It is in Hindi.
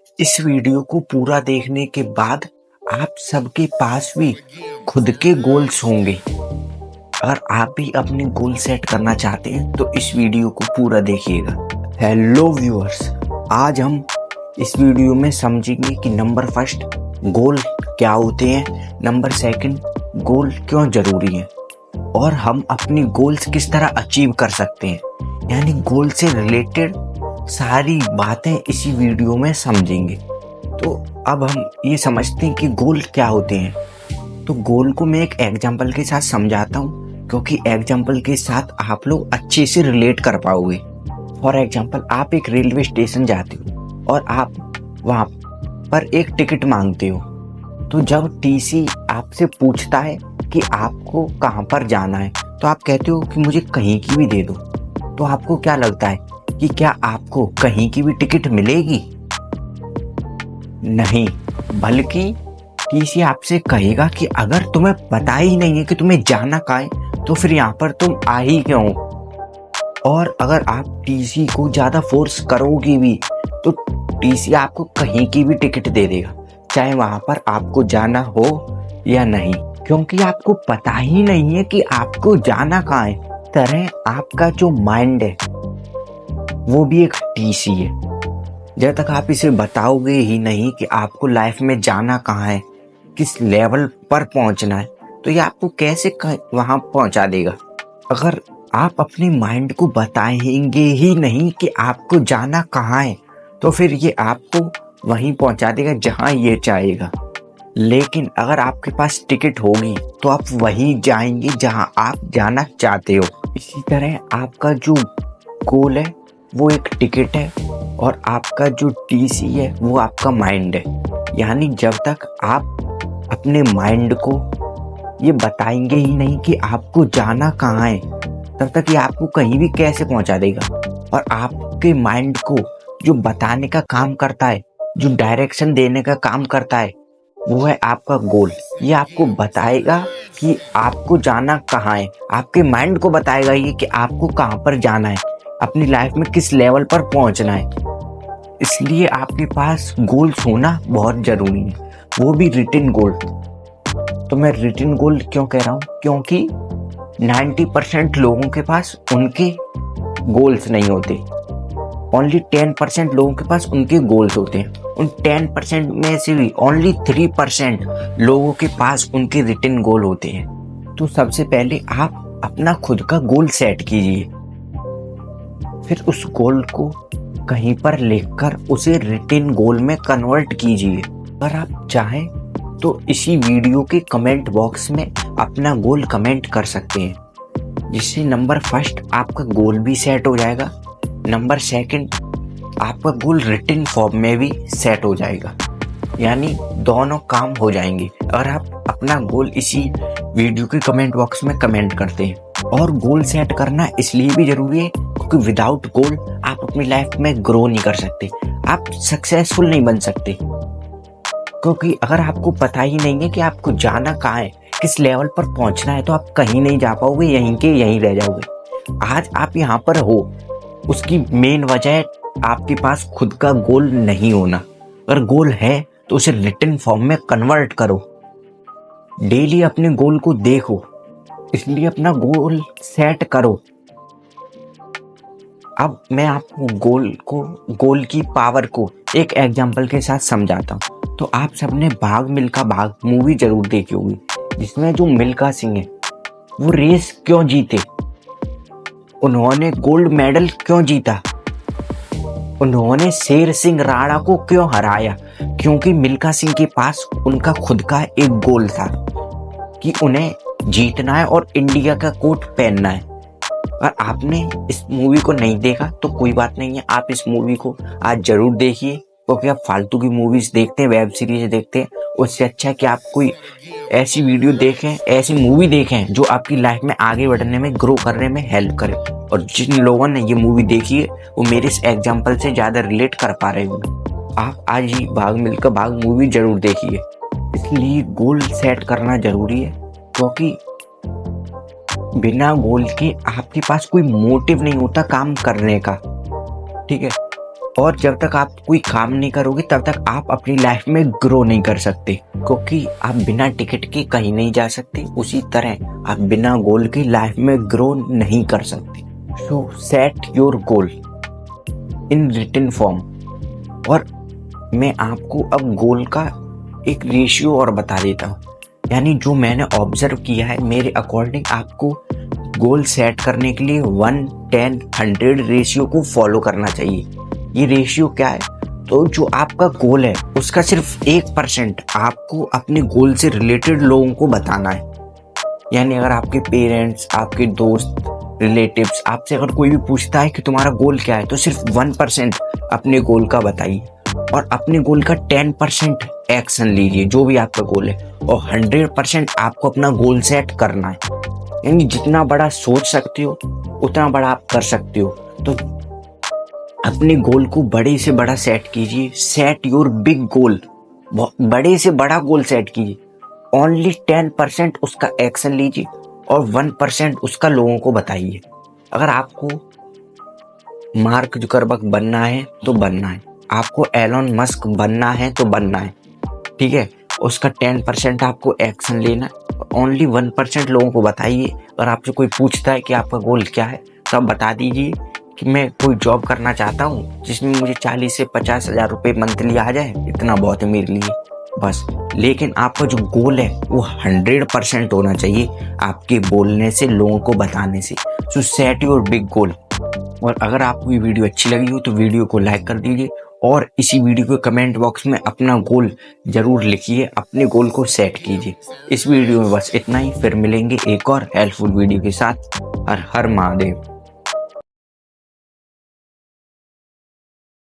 इस वीडियो को पूरा देखने के बाद आप सबके पास भी खुद के गोल्स होंगे। अगर आप भी अपने गोल सेट करना चाहते हैं तो इस वीडियो को पूरा देखिएगा। हेलो व्यूअर्स, आज हम इस वीडियो में समझेंगे कि नंबर फर्स्ट गोल क्या होते हैं, नंबर सेकंड गोल क्यों जरूरी है और हम अपनी गोल्स किस तरह अचीव कर सकते हैं। यानी गोल से रिलेटेड सारी बातें इसी वीडियो में समझेंगे। तो अब हम ये समझते हैं कि गोल क्या होते हैं। तो गोल को मैं एक एग्जांपल के साथ समझाता हूँ, क्योंकि एग्जांपल के साथ आप लोग अच्छे से रिलेट कर पाओगे। फॉर एग्जांपल, आप एक रेलवे स्टेशन जाते हो और आप वहाँ पर एक टिकट मांगते हो। तो जब टीसी आपसे पूछता है कि आपको कहाँ पर जाना है, तो आप कहते हो कि मुझे कहीं की भी दे दो। तो आपको क्या लगता है कि क्या आपको कहीं की भी टिकट मिलेगी? नहीं, बल्कि टीसी आपसे कहेगा कि अगर तुम्हें पता ही नहीं है कि तुम्हें जाना कहाँ है तो फिर यहाँ पर तुम आ ही क्यों? और अगर आप टीसी को ज़्यादा फोर्स करोगे भी तो टीसी आपको कहीं की भी टिकट दे देगा, चाहे वहाँ पर आपको जाना हो या नहीं, क्योंकि आपको पता ही नहीं है कि आपको जाना कहाँ है। तरह आपका जो माइंड है वो भी एक टीसी है। जब तक आप इसे बताओगे ही नहीं कि आपको लाइफ में जाना कहाँ है, किस लेवल पर पहुंचना है, तो ये आपको कैसे वहां पहुंचा देगा। अगर आप अपने माइंड को बताएंगे ही नहीं कि आपको जाना कहाँ है, तो फिर ये आपको वहीं पहुंचा देगा जहां ये चाहेगा। लेकिन अगर आपके पास टिकट होगी तो आप वहीं जाएंगे जहां आप जाना चाहते हो। इसी तरह आपका जो गोल है वो एक टिकट है और आपका जो टीसी है वो आपका माइंड है। यानी जब तक आप अपने माइंड को ये बताएंगे ही नहीं कि आपको जाना कहाँ है, तब तक ये आपको कहीं भी कैसे पहुंचा देगा। और आपके माइंड को जो बताने का काम करता है, जो डायरेक्शन देने का काम करता है, वो है आपका गोल। ये आपको बताएगा कि आपको जाना कहाँ है, आपके माइंड को बताएगा ये कि आपको कहाँ पर जाना है, अपनी लाइफ में किस लेवल पर पहुंचना है। इसलिए आपके पास गोल्स होना बहुत जरूरी है, वो भी रिटन गोल। तो मैं रिटन गोल क्यों कह रहा हूँ, क्योंकि 90% लोगों के पास उनके गोल्स नहीं होते। ओनली 10% लोगों के पास उनके गोल्स होते हैं। उन 10% में से भी ओनली 3% लोगों के पास उनके रिटन गोल होते हैं। तो सबसे पहले आप अपना खुद का गोल सेट कीजिए, फिर उस गोल को कहीं पर लिखकर उसे रिटन गोल में कन्वर्ट कीजिए। अगर आप चाहें तो इसी वीडियो के कमेंट बॉक्स में अपना गोल कमेंट कर सकते हैं, जिससे नंबर फर्स्ट आपका गोल भी सेट हो जाएगा, नंबर सेकंड आपका गोल रिटन फॉर्म में भी सेट हो जाएगा। यानी दोनों काम हो जाएंगे अगर आप अपना गोल इसी वीडियो के कमेंट बॉक्स में कमेंट करते हैं। और गोल सेट करना इसलिए भी जरूरी है क्योंकि विदाउट गोल आप अपनी लाइफ में ग्रो नहीं कर सकते, आप सक्सेसफुल नहीं बन सकते। क्योंकि अगर आपको पता ही नहीं है कि आपको जाना कहाँ है, किस लेवल पर पहुंचना है, तो आप कहीं नहीं जा पाओगे, यहीं के यहीं रह जाओगे। आज आप यहाँ पर हो, उसकी मेन वजह आपके पास खुद का गोल नहीं होना। अगर गोल है तो उसे रिटन फॉर्म में कन्वर्ट करो, डेली अपने गोल को देखो, इसलिए अपना गोल सेट करो। अब मैं आपको गोल की पावर को एक एग्जांपल के साथ समझाता हूँ। तो आप सबने भाग मिल्खा भाग मूवी जरूर देखी होगी, जिसमें जो मिल्खा सिंह है वो रेस क्यों जीते, उन्होंने गोल्ड मेडल क्यों जीता, उन्होंने शेर सिंह राणा को क्यों हराया? क्योंकि मिल्खा सिंह के पास उनका खुद का एक गोल था कि उन्हें जीतना है और इंडिया का कोट पहनना है। और आपने इस मूवी को नहीं देखा तो कोई बात नहीं है, आप इस मूवी को आज जरूर देखिए, क्योंकि आप फालतू की मूवीज देखते हैं, वेब सीरीज देखते हैं, उससे अच्छा है कि आप कोई ऐसी वीडियो देखें, ऐसी मूवी देखें जो आपकी लाइफ में आगे बढ़ने में, ग्रो करने में हेल्प करे। और जिन लोगों ने ये मूवी देखी है वो मेरे इस एग्जाम्पल से ज्यादा रिलेट कर पा रहे होंगे। आप आज ही भाग मिल्खा भाग मूवी जरूर देखिए। इसलिए गोल सेट करना जरूरी है, क्योंकि बिना गोल के आपके पास कोई मोटिव नहीं होता काम करने का। ठीक है, और जब तक आप कोई काम नहीं करोगे तब तक आप अपनी लाइफ में ग्रो नहीं कर सकते, क्योंकि आप बिना टिकट के कहीं नहीं जा सकते। उसी तरह आप बिना गोल के लाइफ में ग्रो नहीं कर सकते। So set your goal in written form. और मैं आपको अब गोल का एक रेशियो और बता देता हूँ, यानी जो मैंने ऑब्जर्व किया है मेरे अकॉर्डिंग आपको गोल सेट करने के लिए 1:10:100 रेशियो को फॉलो करना चाहिए। ये रेशियो क्या है? तो जो आपका गोल है उसका सिर्फ 1% आपको अपने गोल से रिलेटेड लोगों को बताना है। यानी अगर आपके पेरेंट्स, आपके दोस्त, रिलेटिव्स आपसे अगर कोई भी पूछता है कि तुम्हारा गोल क्या है, तो सिर्फ 1% अपने गोल का बताइए और अपने गोल का 10% एक्शन लीजिए जो भी आपका गोल है, और 100% आपको अपना गोल सेट करना है। यानी जितना बड़ा सोच सकते हो उतना बड़ा आप कर सकते हो। तो अपने गोल को बड़े से बड़ा सेट कीजिए। सेट योर बिग गोल, बड़े से बड़ा गोल सेट कीजिए। ओनली 10% उसका एक्शन लीजिए और 1% उसका लोगों को बताइए। अगर आपको मार्क जुकरबर्ग बनना है तो बनना है, आपको एलोन मस्क बनना है तो बनना है, ठीक है। उसका 10% आपको एक्शन लेना है, ओनली 1% लोगों को बताइए। अगर आपसे कोई पूछता है कि आपका गोल क्या है तो आप बता दीजिए कि मैं कोई जॉब करना चाहता हूँ जिसमें मुझे 40 से 50 हज़ार रुपये मंथली आ जाए, इतना बहुत है मेरे लिए, बस। लेकिन आपका जो गोल है वो 100% होना चाहिए आपके बोलने से, लोगों को बताने से। सो सेट योर बिग गोल। और अगर आपको ये वीडियो अच्छी लगी हो तो वीडियो को लाइक कर दीजिए और इसी वीडियो के कमेंट बॉक्स में अपना गोल जरूर लिखिए, अपने गोल को सेट कीजिए। इस वीडियो में बस इतना ही, फिर मिलेंगे एक और हेल्पफुल वीडियो के साथ। हर हर महादेव।